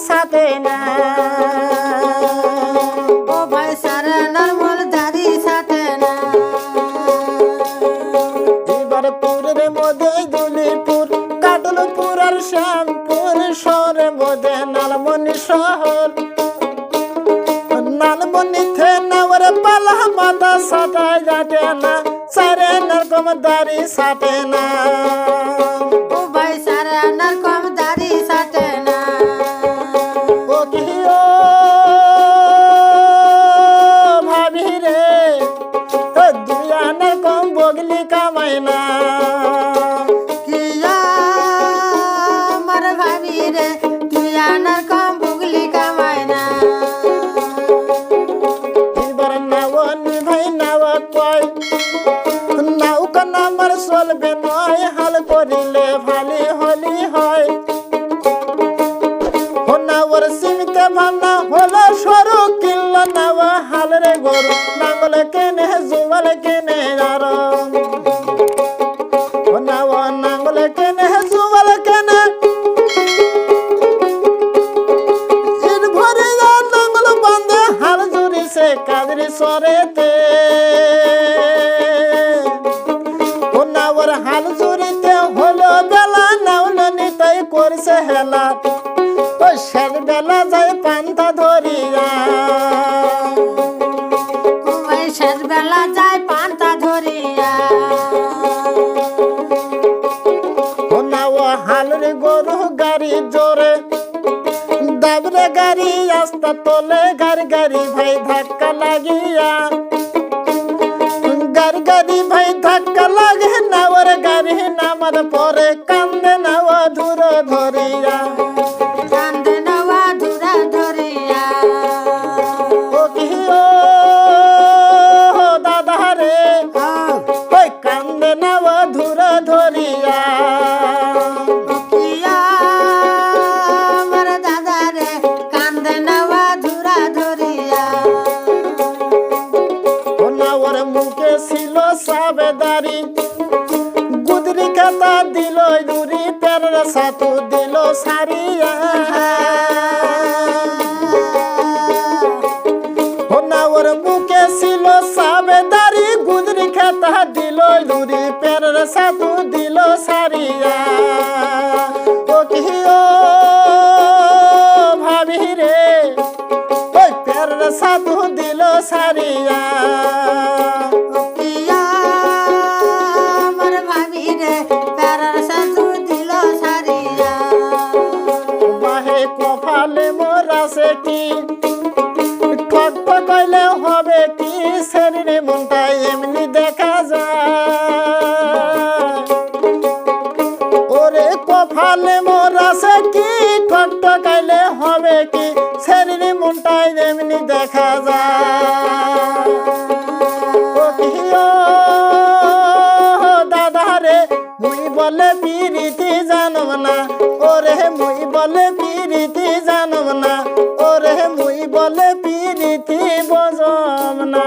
সাথে না ও ভাই সারা নরমাল দাড়ি সাথে না এবার পুরের মধ্যে দুলিপুর কাটলপুর আর শ্যামপুর শহরের মধ্যে নালমনি শহর নালমনিতে নেওয়ার পালা মাথা সাটায় যাটে না সারে নরকম দাড়ি সাটে না ও ভাই সারা নরকম দাড়ি সাথে না ও কি ও ভাবি রে দুয়া নরকম বগলি কামাই না কিয়া আমার ভাবি রে তুই আনার কম বুগলি কামাই না এবার নাওনি ভাই নাওয়া কয় নাউকা নামার চলবে নয় হাল করিলে ভালি হলি হয় নাওয়ার সীমিতে ভাবনা হলো সরু কিনল নাওয়া হাল রে গরু নাঙ্গল কেনে জুয়াল কেনে আর নাওয়া নাঙ্গল কেনে জুয়াল কেনে ইট ভরে নাঙ্গল বান্ধে হাল জুড়িছে কাদরি সরেতে নাওয়ার হাল জুড়িতে হলো বেলা নাওল নিতাই করছে হেলা ও শেষ বেলা যায় পান্তা ধরিয়া ও ভাই শেষ বেলা যায় পান্তা ধরিয়া ও নাওয়া হাল রে গরু গাড়ি জোরে দাবরে গাড়ি আস্তা তোলে গাড়ি গাড়ি ভাই ধাক্কা লাগিয়া গাড়ি গাড়ি ভাই ধাক্কা লাগে নাওয়ার গাড়ি নামার পরে কান্দে নাওয়া দূর ধরিয়া কান্দে নেওয়া ধুরা ধরিয়া ও কি ও দাদা রে ওই কান্দে নাওয়া দূর ধরিয়া কিয়া আমার দাদা রে কান্দে নেওয়া ধুরা ধরিয়া ও নাওয়ার মুখে ছিল সাবেদারি গুদরি খাতা দিল দূরি পেরের সাথু দিল সারিয়া ও নাওয়ার মুখে ছিল সাবেদারি গুদরি খাতা দিল দূরি পেরের সাথু দিল সারিয়া ও কি ও ভাবি রে ওই পেরের সাথু দিল সারিয়া কিয়া আমার ভাবি রে প্যারার সাথু দিল সারিয়া বাহে কপালে মোরাছে কি ঠক ঠকাইলে হবে কি শরীরে মনটা এমনি দেখা যায় ওরে কপালে মোরাছে কি ঠক ঠকাইলে হবে কি শরীরে মনটা এমনি দেখা যায় ও কি ও দাদা রে মুই বলে পিরিতি জানব না ওরে মুই বলে পিরিতি জানব না ওরে মুই বলে পিরিতি বজব না